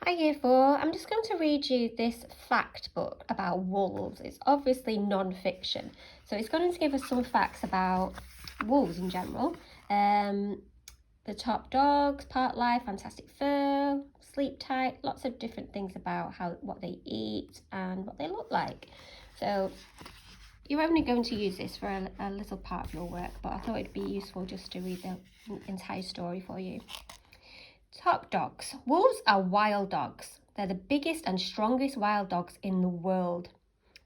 Hi Year 4, I'm just going to read you this fact book about wolves. It's obviously non-fiction, so it's going to give us some facts about wolves in general. The top dogs, part life, fantastic fur, sleep tight, lots of different things about what they eat and what they look like. So you're only going to use this for a little part of your work, but I thought it'd be useful just to read the entire story for you. Top dogs. Wolves are wild dogs. They're the biggest and strongest wild dogs in the world.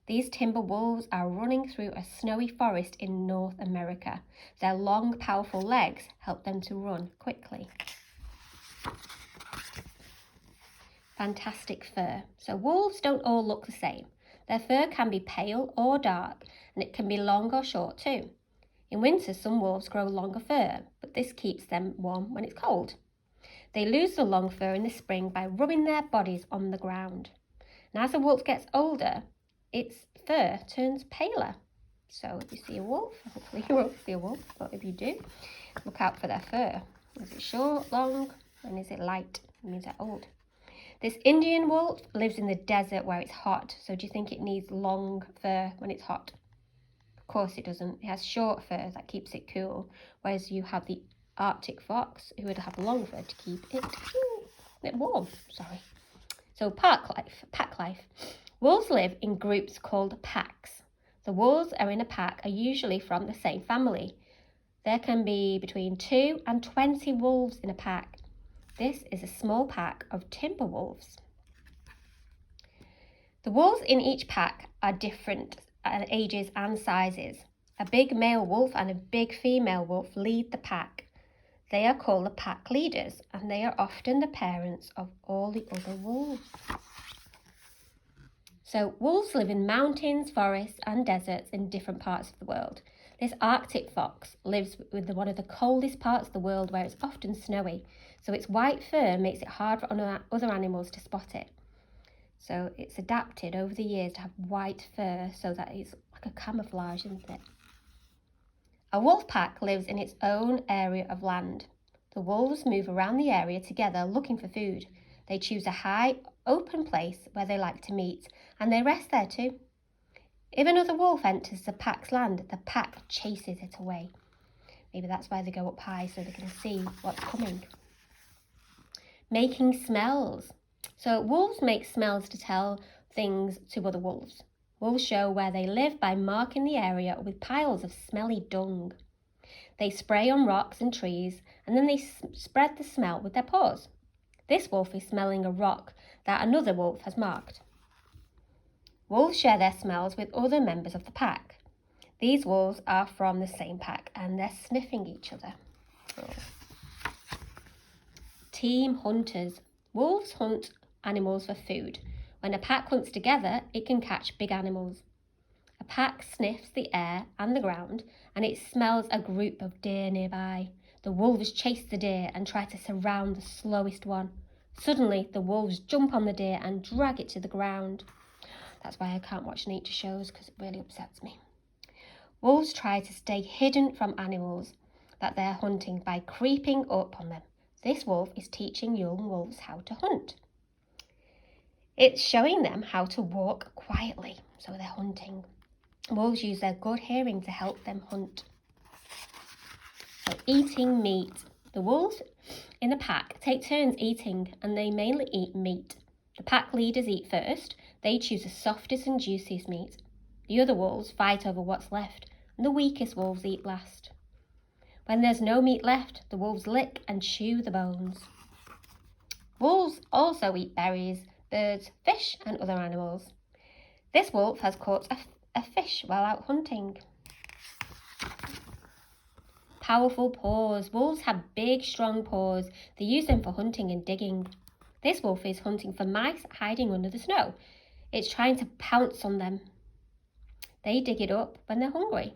These timber wolves are running through a snowy forest in North America. Their long, powerful legs help them to run quickly. Fantastic fur. So wolves don't all look the same. Their fur can be pale or dark, and it can be long or short too. In winter, some wolves grow longer fur, but this keeps them warm when it's cold. They lose the long fur in the spring by rubbing their bodies on the ground. And as a wolf gets older, its fur turns paler. So if you see a wolf, hopefully you won't see a wolf, but if you do, look out for their fur. Is it short, long, and is it light? It means they're old. This Indian wolf lives in the desert where it's hot, so do you think it needs long fur when it's hot? Of course it doesn't. It has short fur that keeps it cool, whereas you have the Arctic fox, who would have long fur to keep it warm. So pack life. Wolves live in groups called packs. The wolves are in a pack are usually from the same family. There can be between 2 and 20 wolves in a pack. This is a small pack of timber wolves. The wolves in each pack are different ages and sizes. A big male wolf and a big female wolf lead the pack. They are called the pack leaders, and they are often the parents of all the other wolves. So wolves live in mountains, forests and deserts in different parts of the world. This Arctic fox lives with one of the coldest parts of the world where it's often snowy, so its white fur makes it hard for other animals to spot it. So it's adapted over the years to have white fur so that it's like a camouflage, isn't it? A wolf pack lives in its own area of land. The wolves move around the area together looking for food. They choose a high, open place where they like to meet, and they rest there too. If another wolf enters the pack's land, the pack chases it away. Maybe that's why they go up high, so they can see what's coming. Making smells. So wolves make smells to tell things to other wolves. Wolves show where they live by marking the area with piles of smelly dung. They spray on rocks and trees, and then they spread the smell with their paws. This wolf is smelling a rock that another wolf has marked. Wolves share their smells with other members of the pack. These wolves are from the same pack, and they're sniffing each other. Team hunters. Wolves hunt animals for food. When a pack hunts together, it can catch big animals. A pack sniffs the air and the ground, and it smells a group of deer nearby. The wolves chase the deer and try to surround the slowest one. Suddenly, the wolves jump on the deer and drag it to the ground. That's why I can't watch nature shows, because it really upsets me. Wolves try to stay hidden from animals that they're hunting by creeping up on them. This wolf is teaching young wolves how to hunt. It's showing them how to walk quietly, so they're hunting. Wolves use their good hearing to help them hunt. So eating meat. The wolves in the pack take turns eating, and they mainly eat meat. The pack leaders eat first. They choose the softest and juiciest meat. The other wolves fight over what's left, and the weakest wolves eat last. When there's no meat left, the wolves lick and chew the bones. Wolves also eat berries, birds, fish and other animals. This wolf has caught a fish while out hunting. Powerful paws. Wolves have big, strong paws. They use them for hunting and digging. This wolf is hunting for mice hiding under the snow. It's trying to pounce on them. They dig it up when they're hungry.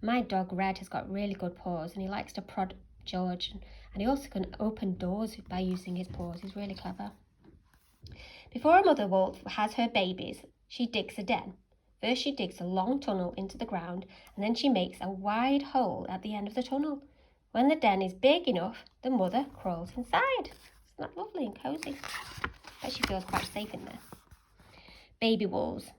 My dog Red has got really good paws, and he likes to prod George, and he also can open doors by using his paws. He's really clever. Before a mother wolf has her babies, she digs a den. First she digs a long tunnel into the ground, and then she makes a wide hole at the end of the tunnel. When the den is big enough, the mother crawls inside. Isn't that lovely and cosy? Bet she feels quite safe in there. Baby wolves.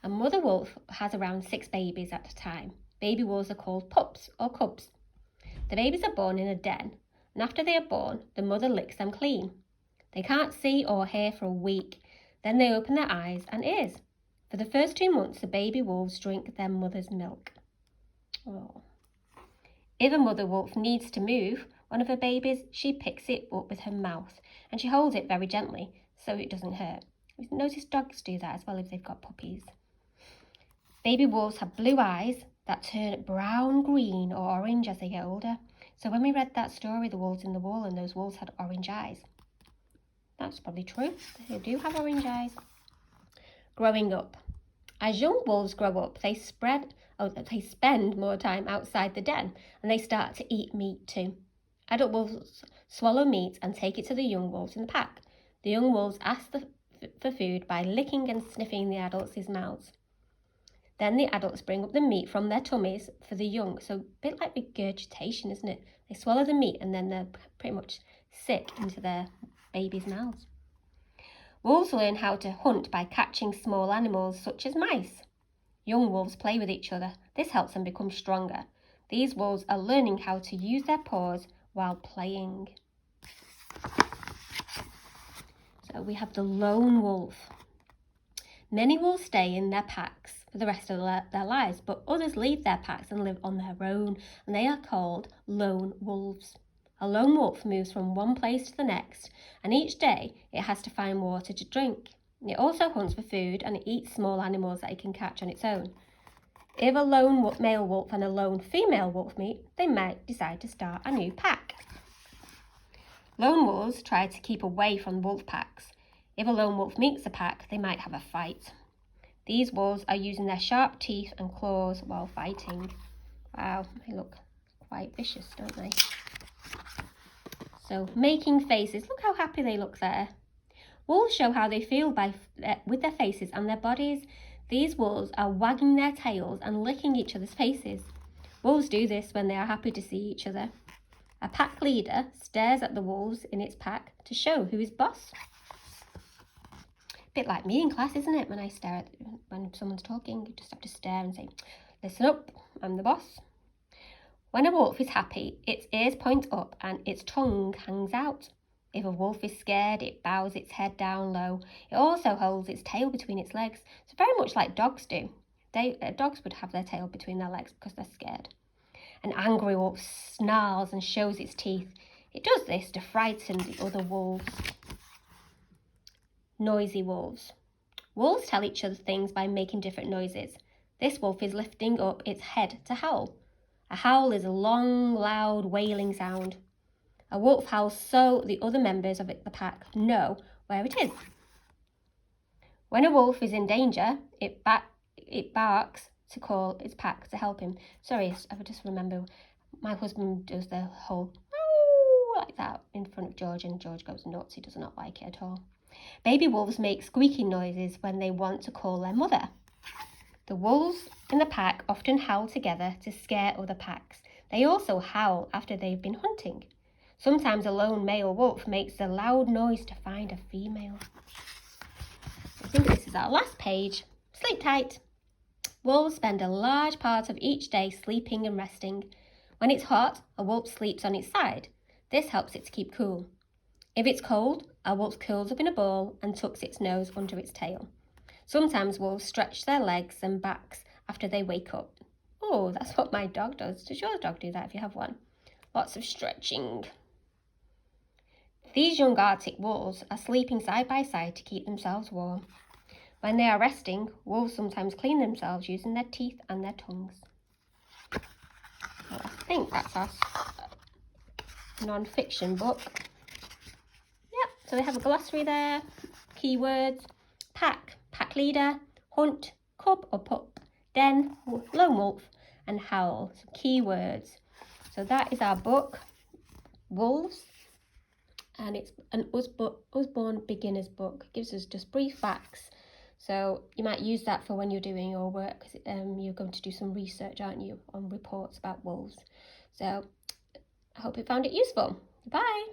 A mother wolf has around 6 babies at a time. Baby wolves are called pups or cubs. The babies are born in a den, and after they are born, the mother licks them clean. They can't see or hear for a week. Then they open their eyes and ears. For the first 2 months, the baby wolves drink their mother's milk. Oh. If a mother wolf needs to move one of her babies, she picks it up with her mouth and she holds it very gently so it doesn't hurt. We've noticed dogs do that as well if they've got puppies. Baby wolves have blue eyes that turn brown, green or orange as they get older. So when we read that story, The Wolves in the Wall, and those wolves had orange eyes, that's probably true. They do have orange eyes. Growing up. As young wolves grow up, they spend more time outside the den and they start to eat meat too. Adult wolves swallow meat and take it to the young wolves in the pack. The young wolves ask for food by licking and sniffing the adults' mouths. Then the adults bring up the meat from their tummies for the young. So a bit like regurgitation, isn't it? They swallow the meat and then they're pretty much sick into their babies' mouths. Wolves learn how to hunt by catching small animals such as mice. Young wolves play with each other. This helps them become stronger. These wolves are learning how to use their paws while playing. So we have the lone wolf. Many wolves stay in their packs for the rest of their lives, but others leave their packs and live on their own, and they are called lone wolves. A lone wolf moves from one place to the next, and each day it has to find water to drink. It also hunts for food and it eats small animals that it can catch on its own. If a lone male wolf and a lone female wolf meet, they might decide to start a new pack. Lone wolves try to keep away from wolf packs. If a lone wolf meets a pack, they might have a fight. These wolves are using their sharp teeth and claws while fighting. Wow, they look quite vicious, don't they? So, making faces. Look how happy they look there. Wolves show how they feel with their faces and their bodies. These wolves are wagging their tails and licking each other's faces. Wolves do this when they are happy to see each other. A pack leader stares at the wolves in its pack to show who is boss. Bit like me in class, isn't it? When someone's talking, you just have to stare and say, "Listen up, I'm the boss." When a wolf is happy, its ears point up and its tongue hangs out. If a wolf is scared, it bows its head down low. It also holds its tail between its legs. So very much like dogs do. Dogs would have their tail between their legs because they're scared. An angry wolf snarls and shows its teeth. It does this to frighten the other wolves. Noisy wolves. Wolves tell each other things by making different noises. This wolf is lifting up its head to howl. A howl is a long, loud, wailing sound. A wolf howls so the other members of the pack know where it is. When a wolf is in danger, it barks to call its pack to help him. Sorry, I just remember my husband does the whole "oh" like that in front of George, and George goes nuts. He does not like it at all. Baby wolves make squeaking noises when they want to call their mother. The wolves in the pack often howl together to scare other packs. They also howl after they've been hunting. Sometimes a lone male wolf makes a loud noise to find a female. I think this is our last page. Sleep tight. Wolves spend a large part of each day sleeping and resting. When it's hot, a wolf sleeps on its side. This helps it to keep cool. If it's cold, a wolf curls up in a ball and tucks its nose under its tail. Sometimes wolves stretch their legs and backs after they wake up. Oh, that's what my dog does. Does your dog do that if you have one? Lots of stretching. These young Arctic wolves are sleeping side by side to keep themselves warm. When they are resting, wolves sometimes clean themselves using their teeth and their tongues. So I think that's our non-fiction book. Yep, so they have a glossary there, keywords, pack leader, hunt, cub or pup, den, lone wolf, and howl. So keywords. So that is our book, Wolves, and it's an Usborne beginner's book. It gives us just brief facts. So you might use that for when you're doing your work, because you're going to do some research, aren't you, on reports about wolves. So I hope you found it useful. Bye.